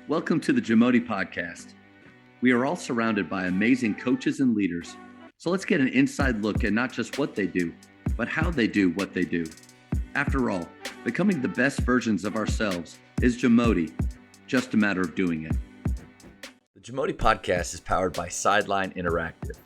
Welcome to the Jamodi podcast. We are all surrounded by amazing coaches and leaders. So let's get an inside look at not just what they do, but how they do what they do. After all, becoming the best versions of ourselves is Jamodi, just a matter of doing it. The Jamodi podcast is powered by Sideline Interactive.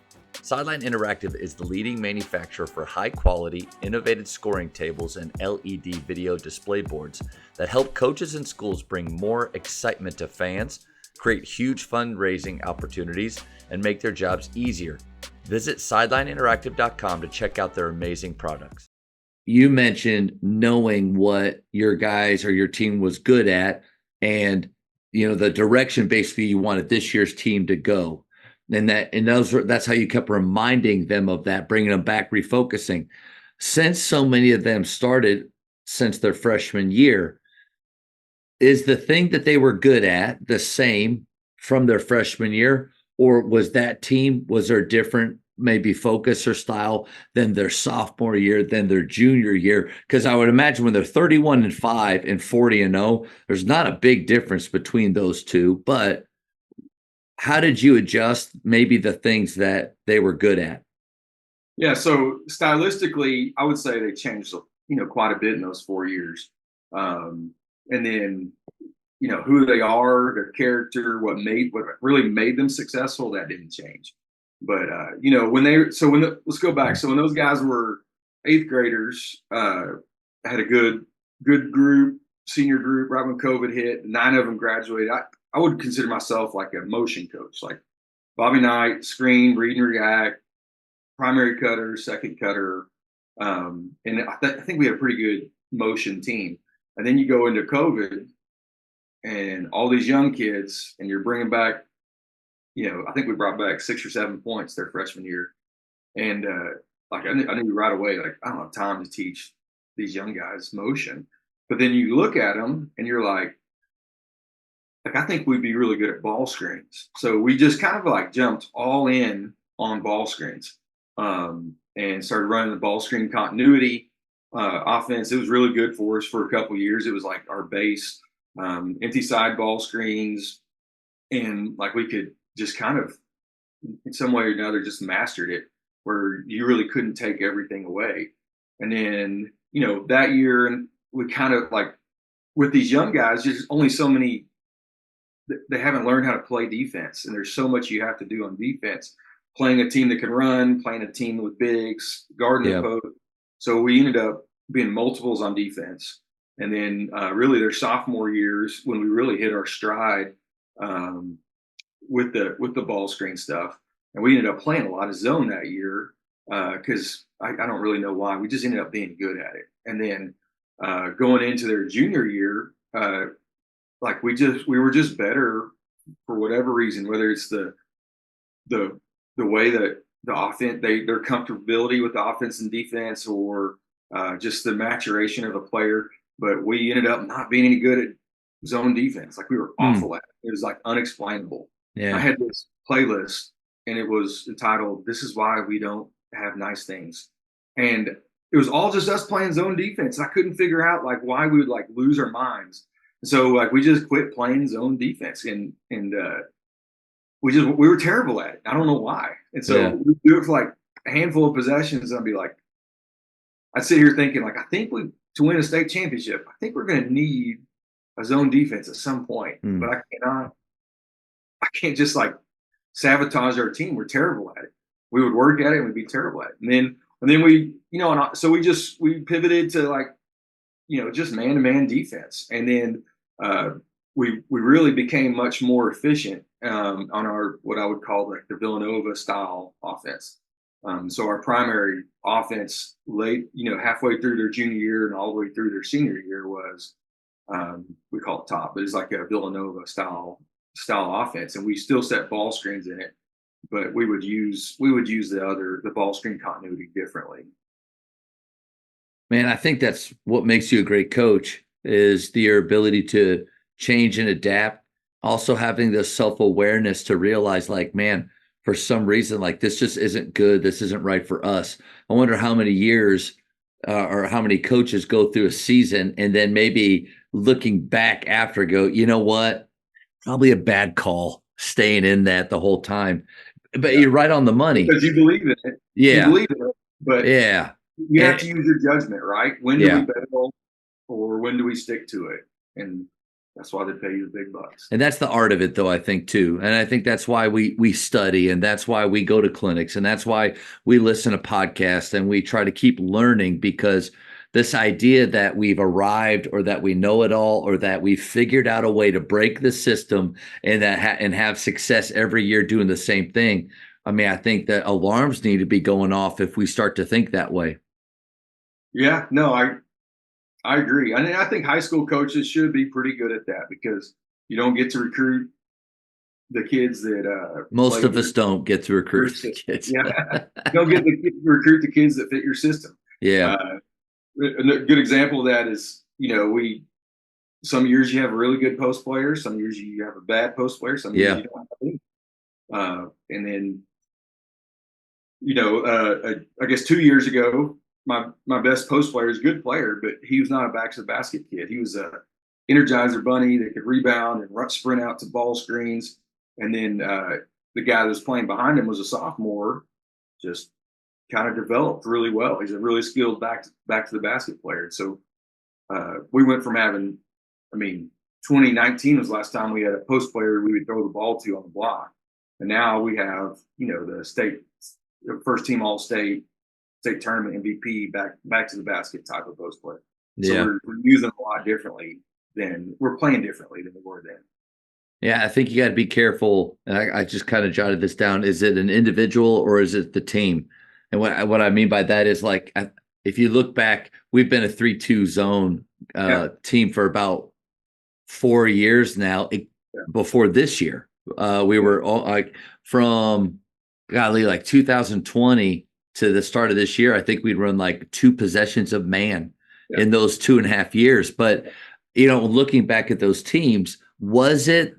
Sideline Interactive is the leading manufacturer for high-quality, innovative scoring tables and LED video display boards that help coaches and schools bring more excitement to fans, create huge fundraising opportunities, and make their jobs easier. Visit sidelineinteractive.com to check out their amazing products. You mentioned knowing what your guys or your team was good at and, the direction basically you wanted this year's team to go. That's how you kept reminding them of that, bringing them back, refocusing. Since so many of them started since their freshman year, is the thing that they were good at the same from their freshman year, or was there a different maybe focus or style than their sophomore year, than their junior year? Because I would imagine when they're 31-5 and 40-0, there's not a big difference between those two, but how did you adjust maybe the things that they were good at? Yeah, so stylistically, I would say they changed, quite a bit in those 4 years. And then, who they are, their character, what really made them successful, that didn't change. But let's go back. So when those guys were eighth graders, had a good group, senior group, right when COVID hit. 9 of them graduated. I would consider myself like a motion coach, like Bobby Knight, screen, read and react, primary cutter, second cutter. And I think we had a pretty good motion team. And then you go into COVID and all these young kids, and you're bringing back, I think we brought back 6 or 7 points their freshman year. And I knew right away, like, I don't have time to teach these young guys motion. But then you look at them and you're like, I think we'd be really good at ball screens. So we just kind of jumped all in on ball screens and started running the ball screen continuity offense. It was really good for us for a couple of years. It was like our base, empty side ball screens. And we could just kind of, in some way or another, just mastered it where you really couldn't take everything away. And then, that year, we kind of with these young guys, there's only so many. They haven't learned how to play defense, and there's so much you have to do on defense. Playing a team that can run, playing a team with bigs, guarding the post. So we ended up being multiples on defense, and then really their sophomore years when we really hit our stride with the ball screen stuff, and we ended up playing a lot of zone that year because I don't really know why. We just ended up being good at it, and then going into their junior year. We were just better for whatever reason, whether it's the way that the offense, their comfortability with the offense and defense, or just the maturation of a player. But we ended up not being any good at zone defense. We were awful at it. It was unexplainable. Yeah. I had this playlist and it was entitled, "This is Why We Don't Have Nice Things." And it was all just us playing zone defense. I couldn't figure out why we would lose our minds. So we just quit playing zone defense and we were terrible at it. I don't know why. And so we do it for a handful of possessions. And I'd sit here thinking I think to win a state championship, I think we're going to need a zone defense at some point. But I can't just sabotage our team. We're terrible at it. We would work at it and we'd be terrible at it. And then we, so we pivoted to just man-to-man defense. And then we really became much more efficient on our, what I would call the Villanova style offense. So our primary offense halfway through their junior year and all the way through their senior year was, we call it top, but it's a Villanova style offense. And we still set ball screens in it, but we would use the ball screen continuity differently. Man, I think that's what makes you a great coach is your ability to change and adapt. Also having the self-awareness to realize man, for some reason, this just isn't good. This isn't right for us. I wonder how many years or how many coaches go through a season and then maybe looking back after go, you know what? probably a bad call staying in that the whole time. But Yeah. you're right on the money. Because you believe in it. You Yeah. believe in it, but Yeah. you have And, to use your judgment, right? When do we yeah. bail or when do we stick to it? And that's why they pay you the big bucks. And that's the art of it, though, I think, too. And I think that's why we study, and that's why we go to clinics, and that's why we listen to podcasts, and we try to keep learning, because this idea that we've arrived, or that we know it all, or that we've figured out a way to break the system and and have success every year doing the same thing. I mean, I think that alarms need to be going off if we start to think that way. Yeah, no, I agree. I mean, I think high school coaches should be pretty good at that because you don't get to recruit the kids that Most play of us don't get to your recruit system. kids. Yeah, you don't get to recruit the kids that fit your system. Yeah. Uh, a good example of that is, we some years you have a really good post player, some years you have a bad post player, some years Yeah. you don't have any. And then, I guess 2 years ago, my best post player is a good player, but he was not a back to the basket kid. He was a energizer bunny that could rebound and sprint out to ball screens. And then the guy that was playing behind him was a sophomore, just kind of developed really well. He's a really skilled back to the basket player. So we went from having, I mean, 2019 was the last time we had a post player we would throw the ball to on the block. And now we have, the first team all state tournament MVP back to the basket type of post player. So Yeah. we're using them a lot differently we're playing differently than we were then. Yeah, I think you got to be careful. And I just kind of jotted this down. Is it an individual or is it the team? And what I mean by that is, like, if you look back, we've been a 3-2 zone Yeah. team for about 4 years now. Yeah. Before this year, we were all, like, from golly, like 2020 to the start of this year. I think we'd run like 2 possessions of man Yeah. in those 2.5 years. But looking back at those teams, was it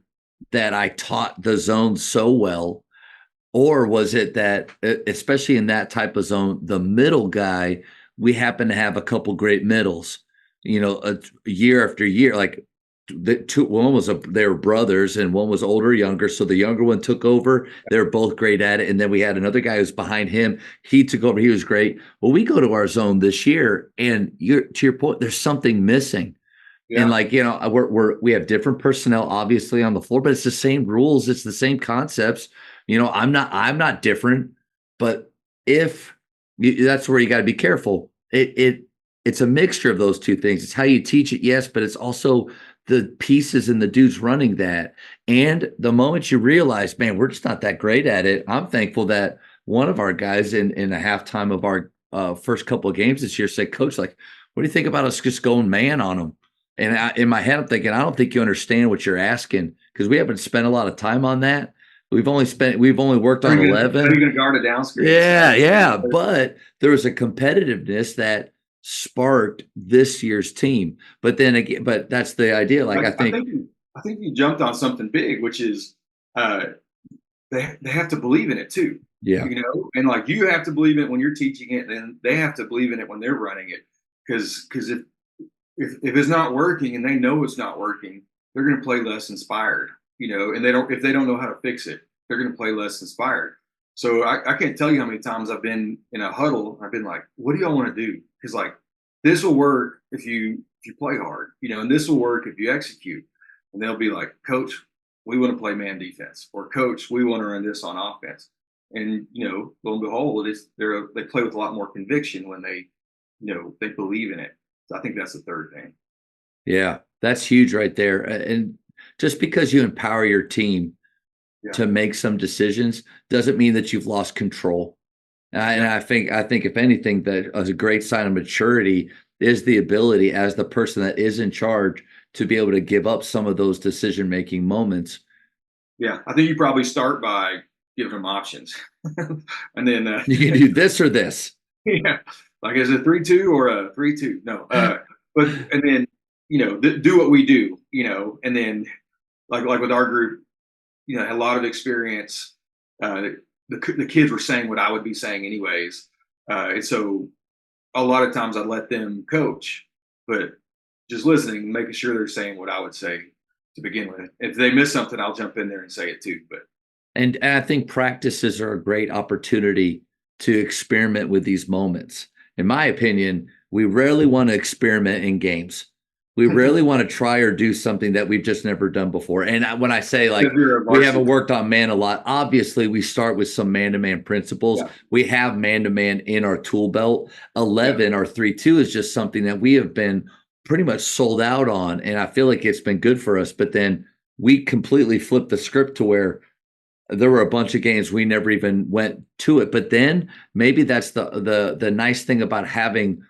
that I taught the zone so well? Or was it that, especially in that type of zone, the middle guy, we happen to have a couple great middles, year after year. Like, they were brothers, and one was older, younger. So the younger one took over. They were both great at it. And then we had another guy who's behind him. He took over. He was great. Well, we go to our zone this year, and to your point, there's something missing. And, Yeah. like, we have different personnel obviously on the floor, but it's the same rules, it's the same concepts. I'm not different, but if that's where you got to be careful. It's a mixture of those two things. It's how you teach it, yes, but it's also the pieces and the dudes running that. And the moment you realize, man, we're just not that great at it. I'm thankful that one of our guys in a halftime of our first couple of games this year said, "Coach, like, what do you think about us just going man on them?" And in my head, I'm thinking, I don't think you understand what you're asking, because we haven't spent a lot of time on that. We've only worked on Are you 11. going to guard a down screen? Yeah, yeah. But there was a competitiveness that sparked this year's team. But then again, but that's the idea. Like, I think, I think you jumped on something big, which is uh, they have to believe in it too. yeah, And like you have to believe in it when you're teaching it, and they have to believe in it when they're running it. Because if it's not working and they know it's not working, they're going to play less inspired. And if they don't know how to fix it, they're going to play less inspired. So I can't tell you how many times I've been in a huddle. I've been like, "What do y'all want to do?" Because, like, this will work if you play hard, and this will work if you execute. And they'll be like, "Coach, we want to play man defense," or "Coach, we want to run this on offense." And lo and behold, they play with a lot more conviction when they believe in it. So I think that's the third thing. yeah, that's huge right there. And just because you empower your team Yeah. to make some decisions doesn't mean that you've lost control. And I think if anything, that a great sign of maturity is the ability, as the person that is in charge, to be able to give up some of those decision-making moments. Yeah, I think you probably start by giving them options, and then You can do this or this. yeah, like, is it 3-2 or a 3-2? No, but and then do what we do, and then like with our group, had a lot of experience. The kids were saying what I would be saying anyways, and so a lot of times I let them coach, but just listening, making sure they're saying what I would say. to begin with. If they miss something, I'll jump in there and say it too. But And I think practices are a great opportunity to experiment with these moments. In my opinion, we rarely want to experiment in games. We rarely want to try or do something that we've just never done before. And when I say like we haven't worked on man a lot, obviously we start with some man-to-man principles. Yeah. We have man-to-man in our tool belt. 11 or 3-2 is just something that we have been pretty much sold out on. And I feel like it's been good for us. But then we completely flipped the script to where there were a bunch of games we never even went to it. But then maybe that's the nice thing about having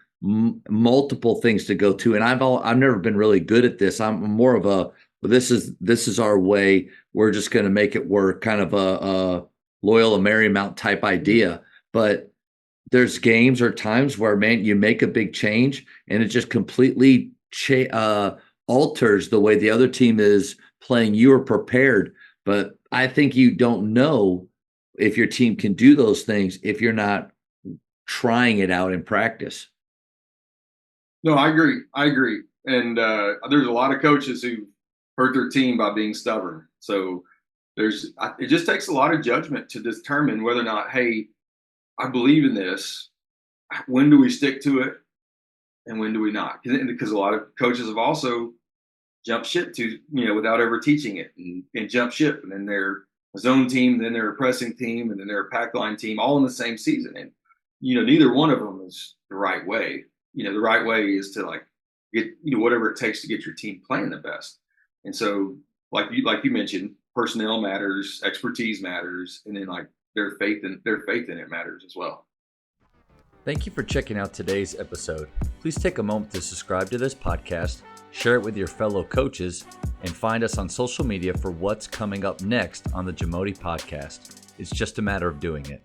multiple things to go to. And I've never been really good at this. I'm more of a, well, this is our way. We're just going to make it work, kind of a Loyola Marymount type idea. But there's games or times where, man, you make a big change and it just completely alters the way the other team is playing. You are prepared, but I think you don't know if your team can do those things if you're not trying it out in practice. no, I agree. And there's a lot of coaches who hurt their team by being stubborn. So it just takes a lot of judgment to determine whether or not, hey, I believe in this. When do we stick to it, and when do we not? Because a lot of coaches have also jumped ship without ever teaching it, and jump ship, and then they're a zone team, then they're a pressing team, and then they're a pack line team, all in the same season. And neither one of them is the right way. The right way is to like get whatever it takes to get your team playing the best. And so, like you mentioned, personnel matters, expertise matters, and then like their faith in it matters as well. Thank you for checking out today's episode. Please take a moment to subscribe to this podcast, share it with your fellow coaches, and find us on social media for what's coming up next on the Jamodi podcast. It's just a matter of doing it.